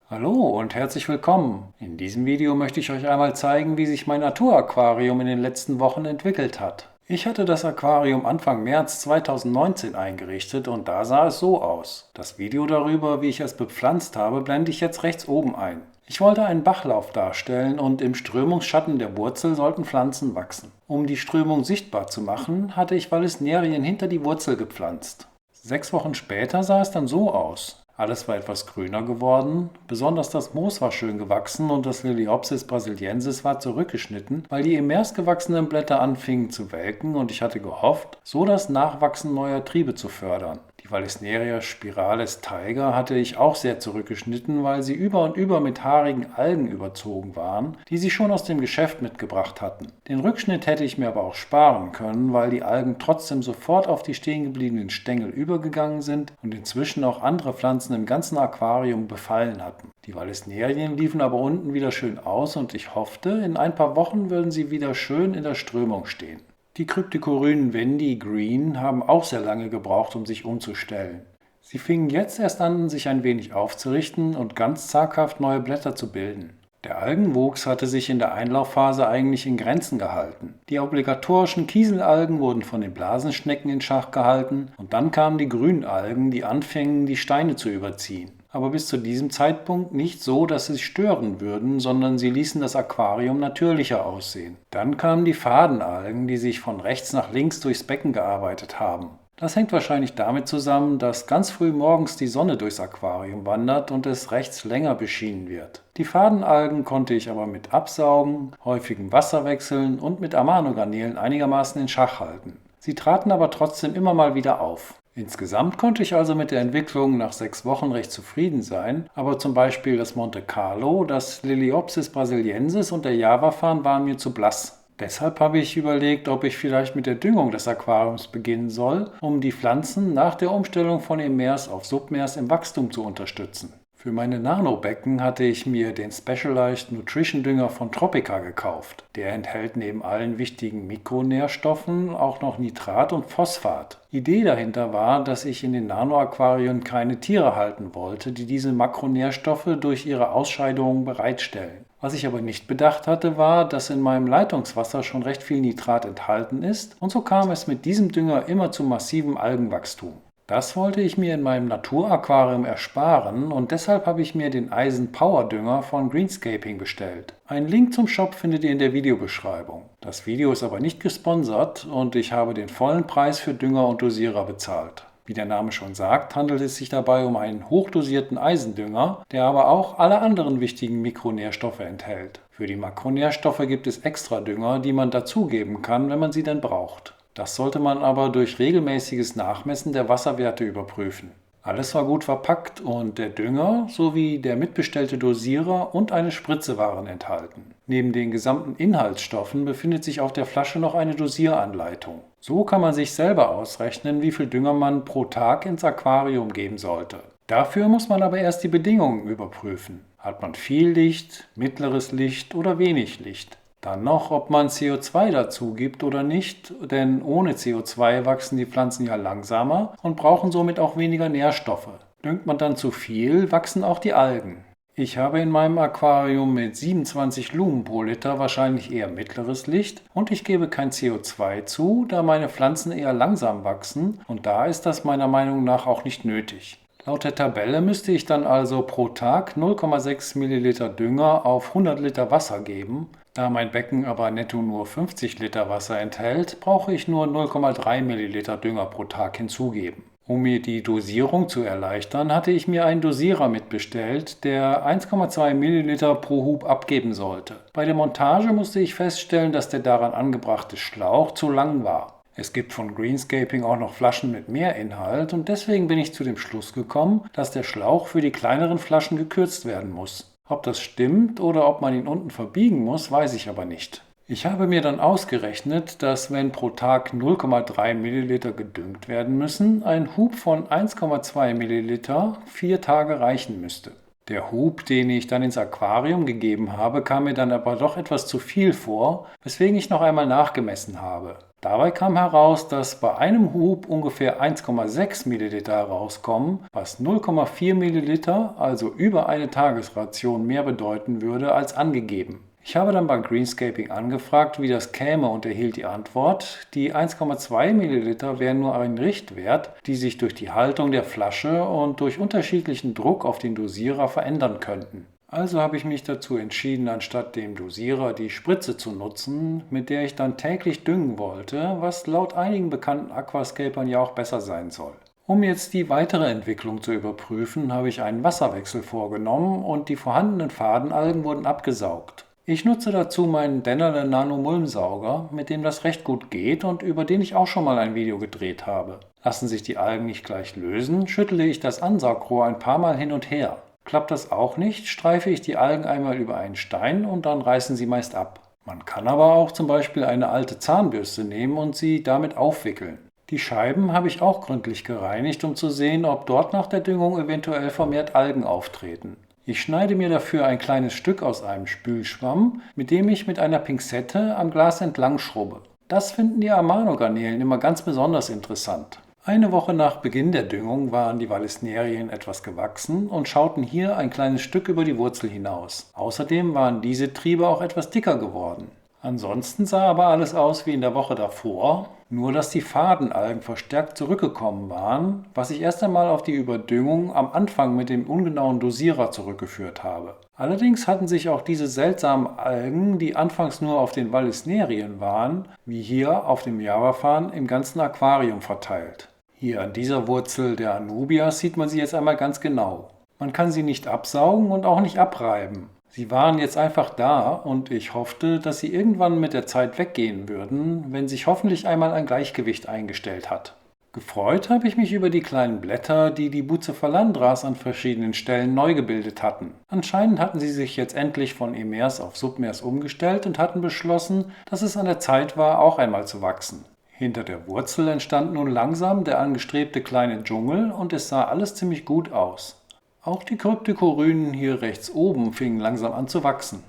Hallo und herzlich willkommen. In diesem Video möchte ich euch einmal zeigen, wie sich mein Naturaquarium in den letzten Wochen entwickelt hat. Ich hatte das Aquarium Anfang März 2019 eingerichtet und da sah es so aus. Das Video darüber, wie ich es bepflanzt habe, blende ich jetzt rechts oben ein. Ich wollte einen Bachlauf darstellen und im Strömungsschatten der Wurzel sollten Pflanzen wachsen. Um die Strömung sichtbar zu machen, hatte ich Vallisnerien hinter die Wurzel gepflanzt. 6 Wochen später sah es dann so aus. Alles war etwas grüner geworden, besonders das Moos war schön gewachsen und das Liliopsis brasiliensis war zurückgeschnitten, weil die im März gewachsenen Blätter anfingen zu welken und ich hatte gehofft, so das Nachwachsen neuer Triebe zu fördern. Die Vallisneria spiralis taiga hatte ich auch sehr zurückgeschnitten, weil sie über und über mit haarigen Algen überzogen waren, die sie schon aus dem Geschäft mitgebracht hatten. Den Rückschnitt hätte ich mir aber auch sparen können, weil die Algen trotzdem sofort auf die stehen gebliebenen Stängel übergegangen sind und inzwischen auch andere Pflanzen im ganzen Aquarium befallen hatten. Die Vallisnerien liefen aber unten wieder schön aus und ich hoffte, in ein paar Wochen würden sie wieder schön in der Strömung stehen. Die Cryptocorynen Wendy Green haben auch sehr lange gebraucht, um sich umzustellen. Sie fingen jetzt erst an, sich ein wenig aufzurichten und ganz zaghaft neue Blätter zu bilden. Der Algenwuchs hatte sich in der Einlaufphase eigentlich in Grenzen gehalten. Die obligatorischen Kieselalgen wurden von den Blasenschnecken in Schach gehalten und dann kamen die Grünalgen, die anfingen, die Steine zu überziehen. Aber bis zu diesem Zeitpunkt nicht so, dass sie stören würden, sondern sie ließen das Aquarium natürlicher aussehen. Dann kamen die Fadenalgen, die sich von rechts nach links durchs Becken gearbeitet haben. Das hängt wahrscheinlich damit zusammen, dass ganz früh morgens die Sonne durchs Aquarium wandert und es rechts länger beschienen wird. Die Fadenalgen konnte ich aber mit Absaugen, häufigem Wasserwechseln und mit Amanogarnelen einigermaßen in Schach halten. Sie traten aber trotzdem immer mal wieder auf. Insgesamt konnte ich also mit der Entwicklung nach 6 Wochen recht zufrieden sein, aber zum Beispiel das Monte Carlo, das Liliopsis brasiliensis und der Javafarn waren mir zu blass. Deshalb habe ich überlegt, ob ich vielleicht mit der Düngung des Aquariums beginnen soll, um die Pflanzen nach der Umstellung von Immers auf Submers im Wachstum zu unterstützen. Für meine Nanobecken hatte ich mir den Specialized Nutrition Dünger von Tropica gekauft. Der enthält neben allen wichtigen Mikronährstoffen auch noch Nitrat und Phosphat. Idee dahinter war, dass ich in den Nanoaquarien keine Tiere halten wollte, die diese Makronährstoffe durch ihre Ausscheidungen bereitstellen. Was ich aber nicht bedacht hatte, war, dass in meinem Leitungswasser schon recht viel Nitrat enthalten ist und so kam es mit diesem Dünger immer zu massivem Algenwachstum. Das wollte ich mir in meinem Naturaquarium ersparen und deshalb habe ich mir den Eisen Power Dünger von Greenscaping bestellt. Einen Link zum Shop findet ihr in der Videobeschreibung. Das Video ist aber nicht gesponsert und ich habe den vollen Preis für Dünger und Dosierer bezahlt. Wie der Name schon sagt, handelt es sich dabei um einen hochdosierten Eisendünger, der aber auch alle anderen wichtigen Mikronährstoffe enthält. Für die Makronährstoffe gibt es Extradünger, die man dazugeben kann, wenn man sie denn braucht. Das sollte man aber durch regelmäßiges Nachmessen der Wasserwerte überprüfen. Alles war gut verpackt und der Dünger sowie der mitbestellte Dosierer und eine Spritze waren enthalten. Neben den gesamten Inhaltsstoffen befindet sich auf der Flasche noch eine Dosieranleitung. So kann man sich selber ausrechnen, wie viel Dünger man pro Tag ins Aquarium geben sollte. Dafür muss man aber erst die Bedingungen überprüfen. Hat man viel Licht, mittleres Licht oder wenig Licht? Dann noch, ob man CO2 dazu gibt oder nicht, denn ohne CO2 wachsen die Pflanzen ja langsamer und brauchen somit auch weniger Nährstoffe. Düngt man dann zu viel, wachsen auch die Algen. Ich habe in meinem Aquarium mit 27 Lumen pro Liter wahrscheinlich eher mittleres Licht und ich gebe kein CO2 zu, da meine Pflanzen eher langsam wachsen und da ist das meiner Meinung nach auch nicht nötig. Laut der Tabelle müsste ich dann also pro Tag 0,6 Milliliter Dünger auf 100 Liter Wasser geben. Da mein Becken aber netto nur 50 Liter Wasser enthält, brauche ich nur 0,3 Milliliter Dünger pro Tag hinzugeben. Um mir die Dosierung zu erleichtern, hatte ich mir einen Dosierer mitbestellt, der 1,2 Milliliter pro Hub abgeben sollte. Bei der Montage musste ich feststellen, dass der daran angebrachte Schlauch zu lang war. Es gibt von Greenscaping auch noch Flaschen mit mehr Inhalt und deswegen bin ich zu dem Schluss gekommen, dass der Schlauch für die kleineren Flaschen gekürzt werden muss. Ob das stimmt oder ob man ihn unten verbiegen muss, weiß ich aber nicht. Ich habe mir dann ausgerechnet, dass wenn pro Tag 0,3 Milliliter gedüngt werden müssen, ein Hub von 1,2 Milliliter 4 Tage reichen müsste. Der Hub, den ich dann ins Aquarium gegeben habe, kam mir dann aber doch etwas zu viel vor, weswegen ich noch einmal nachgemessen habe. Dabei kam heraus, dass bei einem Hub ungefähr 1,6 Milliliter herauskommen, was 0,4 Milliliter, also über eine Tagesration, mehr bedeuten würde als angegeben. Ich habe dann bei Greenscaping angefragt, wie das käme, und erhielt die Antwort, die 1,2 Milliliter wären nur ein Richtwert, die sich durch die Haltung der Flasche und durch unterschiedlichen Druck auf den Dosierer verändern könnten. Also habe ich mich dazu entschieden, anstatt dem Dosierer die Spritze zu nutzen, mit der ich dann täglich düngen wollte, was laut einigen bekannten Aquascapern ja auch besser sein soll. Um jetzt die weitere Entwicklung zu überprüfen, habe ich einen Wasserwechsel vorgenommen und die vorhandenen Fadenalgen wurden abgesaugt. Ich nutze dazu meinen Dennerle Nano Mulmsauger, mit dem das recht gut geht und über den ich auch schon mal ein Video gedreht habe. Lassen sich die Algen nicht gleich lösen, schüttle ich das Ansaugrohr ein paar Mal hin und her. Klappt das auch nicht, streife ich die Algen einmal über einen Stein und dann reißen sie meist ab. Man kann aber auch zum Beispiel eine alte Zahnbürste nehmen und sie damit aufwickeln. Die Scheiben habe ich auch gründlich gereinigt, um zu sehen, ob dort nach der Düngung eventuell vermehrt Algen auftreten. Ich schneide mir dafür ein kleines Stück aus einem Spülschwamm, mit dem ich mit einer Pinzette am Glas entlang schrubbe. Das finden die Amano-Garnelen immer ganz besonders interessant. Eine Woche nach Beginn der Düngung waren die Vallisnerien etwas gewachsen und schauten hier ein kleines Stück über die Wurzel hinaus. Außerdem waren diese Triebe auch etwas dicker geworden. Ansonsten sah aber alles aus wie in der Woche davor, nur dass die Fadenalgen verstärkt zurückgekommen waren, was ich erst einmal auf die Überdüngung am Anfang mit dem ungenauen Dosierer zurückgeführt habe. Allerdings hatten sich auch diese seltsamen Algen, die anfangs nur auf den Vallisnerien waren, wie hier auf dem Javafarn, im ganzen Aquarium verteilt. Hier an dieser Wurzel der Anubias sieht man sie jetzt einmal ganz genau. Man kann sie nicht absaugen und auch nicht abreiben. Sie waren jetzt einfach da und ich hoffte, dass sie irgendwann mit der Zeit weggehen würden, wenn sich hoffentlich einmal ein Gleichgewicht eingestellt hat. Gefreut habe ich mich über die kleinen Blätter, die die Bucephalandras an verschiedenen Stellen neu gebildet hatten. Anscheinend hatten sie sich jetzt endlich von emers auf submers umgestellt und hatten beschlossen, dass es an der Zeit war, auch einmal zu wachsen. Hinter der Wurzel entstand nun langsam der angestrebte kleine Dschungel und es sah alles ziemlich gut aus. Auch die Kryptokorynen hier rechts oben fingen langsam an zu wachsen.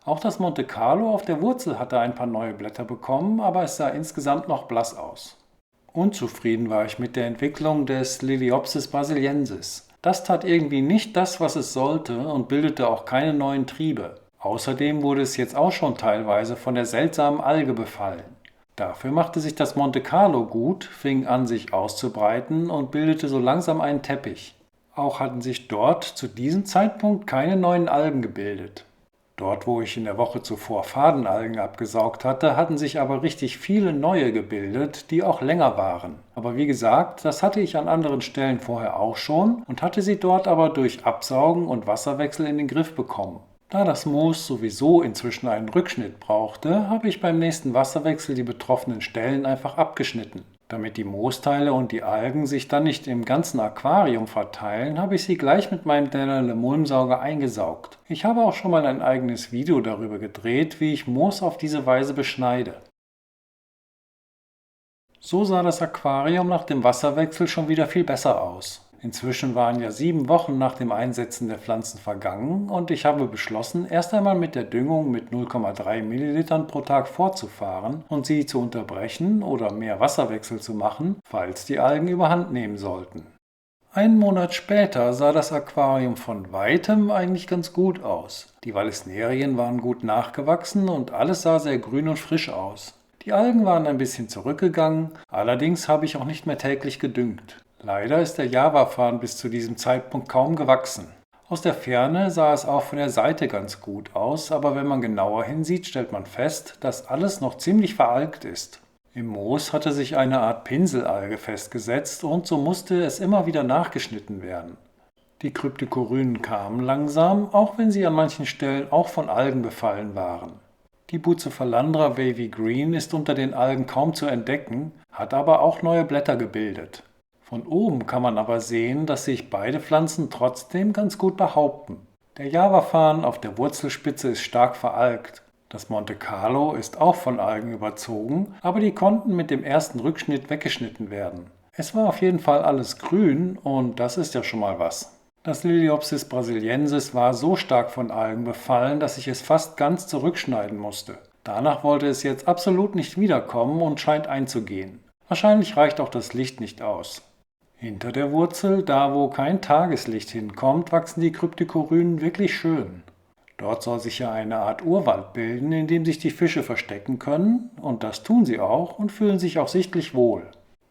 Auch das Monte Carlo auf der Wurzel hatte ein paar neue Blätter bekommen, aber es sah insgesamt noch blass aus. Unzufrieden war ich mit der Entwicklung des Liliopsis brasiliensis. Das tat irgendwie nicht das, was es sollte und bildete auch keine neuen Triebe. Außerdem wurde es jetzt auch schon teilweise von der seltsamen Alge befallen. Dafür machte sich das Monte Carlo gut, fing an sich auszubreiten und bildete so langsam einen Teppich. Auch hatten sich dort zu diesem Zeitpunkt keine neuen Algen gebildet. Dort, wo ich in der Woche zuvor Fadenalgen abgesaugt hatte, hatten sich aber richtig viele neue gebildet, die auch länger waren. Aber wie gesagt, das hatte ich an anderen Stellen vorher auch schon und hatte sie dort aber durch Absaugen und Wasserwechsel in den Griff bekommen. Da das Moos sowieso inzwischen einen Rückschnitt brauchte, habe ich beim nächsten Wasserwechsel die betroffenen Stellen einfach abgeschnitten. Damit die Moosteile und die Algen sich dann nicht im ganzen Aquarium verteilen, habe ich sie gleich mit meinem Dennerle Mulmsauger eingesaugt. Ich habe auch schon mal ein eigenes Video darüber gedreht, wie ich Moos auf diese Weise beschneide. So sah das Aquarium nach dem Wasserwechsel schon wieder viel besser aus. Inzwischen waren ja 7 Wochen nach dem Einsetzen der Pflanzen vergangen und ich habe beschlossen, erst einmal mit der Düngung mit 0,3 Millilitern pro Tag fortzufahren und sie zu unterbrechen oder mehr Wasserwechsel zu machen, falls die Algen überhand nehmen sollten. Einen Monat später sah das Aquarium von weitem eigentlich ganz gut aus. Die Vallisnerien waren gut nachgewachsen und alles sah sehr grün und frisch aus. Die Algen waren ein bisschen zurückgegangen, allerdings habe ich auch nicht mehr täglich gedüngt. Leider ist der Javafarn bis zu diesem Zeitpunkt kaum gewachsen. Aus der Ferne sah es auch von der Seite ganz gut aus, aber wenn man genauer hinsieht, stellt man fest, dass alles noch ziemlich veralgt ist. Im Moos hatte sich eine Art Pinselalge festgesetzt und so musste es immer wieder nachgeschnitten werden. Die Kryptokorynen kamen langsam, auch wenn sie an manchen Stellen auch von Algen befallen waren. Die Bucephalandra Wavy Green ist unter den Algen kaum zu entdecken, hat aber auch neue Blätter gebildet. Von oben kann man aber sehen, dass sich beide Pflanzen trotzdem ganz gut behaupten. Der Javafarn auf der Wurzelspitze ist stark veralgt. Das Monte Carlo ist auch von Algen überzogen, aber die konnten mit dem ersten Rückschnitt weggeschnitten werden. Es war auf jeden Fall alles grün und das ist ja schon mal was. Das Liliopsis brasiliensis war so stark von Algen befallen, dass ich es fast ganz zurückschneiden musste. Danach wollte es jetzt absolut nicht wiederkommen und scheint einzugehen. Wahrscheinlich reicht auch das Licht nicht aus. Hinter der Wurzel, da wo kein Tageslicht hinkommt, wachsen die Cryptocorynen wirklich schön. Dort soll sich ja eine Art Urwald bilden, in dem sich die Fische verstecken können, und das tun sie auch und fühlen sich auch sichtlich wohl.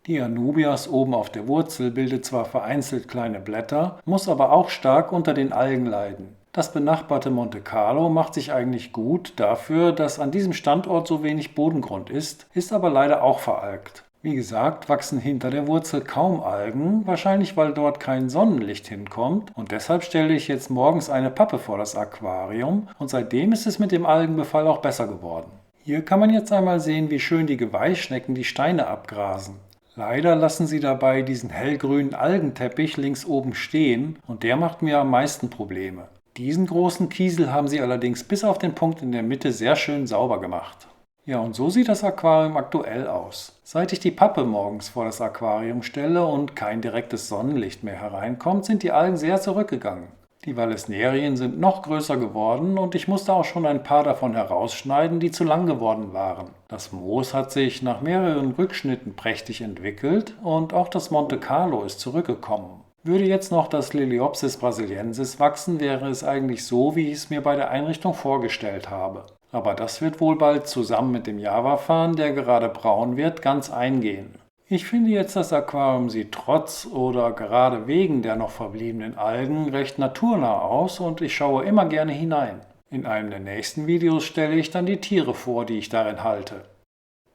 Die Anubias oben auf der Wurzel bildet zwar vereinzelt kleine Blätter, muss aber auch stark unter den Algen leiden. Das benachbarte Monte Carlo macht sich eigentlich gut dafür, dass an diesem Standort so wenig Bodengrund ist aber leider auch veralgt. Wie gesagt, wachsen hinter der Wurzel kaum Algen, wahrscheinlich weil dort kein Sonnenlicht hinkommt, und deshalb stelle ich jetzt morgens eine Pappe vor das Aquarium und seitdem ist es mit dem Algenbefall auch besser geworden. Hier kann man jetzt einmal sehen, wie schön die Geweihschnecken die Steine abgrasen. Leider lassen sie dabei diesen hellgrünen Algenteppich links oben stehen und der macht mir am meisten Probleme. Diesen großen Kiesel haben sie allerdings bis auf den Punkt in der Mitte sehr schön sauber gemacht. Ja, und so sieht das Aquarium aktuell aus. Seit ich die Pappe morgens vor das Aquarium stelle und kein direktes Sonnenlicht mehr hereinkommt, sind die Algen sehr zurückgegangen. Die Vallisnerien sind noch größer geworden und ich musste auch schon ein paar davon herausschneiden, die zu lang geworden waren. Das Moos hat sich nach mehreren Rückschnitten prächtig entwickelt und auch das Monte Carlo ist zurückgekommen. Würde jetzt noch das Liliopsis brasiliensis wachsen, wäre es eigentlich so, wie ich es mir bei der Einrichtung vorgestellt habe. Aber das wird wohl bald zusammen mit dem Javafarn, der gerade braun wird, ganz eingehen. Ich finde jetzt, das Aquarium sieht trotz oder gerade wegen der noch verbliebenen Algen recht naturnah aus und ich schaue immer gerne hinein. In einem der nächsten Videos stelle ich dann die Tiere vor, die ich darin halte.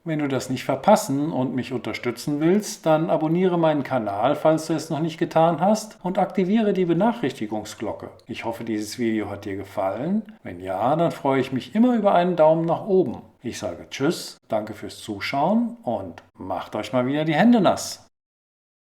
Wenn du das nicht verpassen und mich unterstützen willst, dann abonniere meinen Kanal, falls du es noch nicht getan hast, und aktiviere die Benachrichtigungsglocke. Ich hoffe, dieses Video hat dir gefallen. Wenn ja, dann freue ich mich immer über einen Daumen nach oben. Ich sage Tschüss, danke fürs Zuschauen und macht euch mal wieder die Hände nass.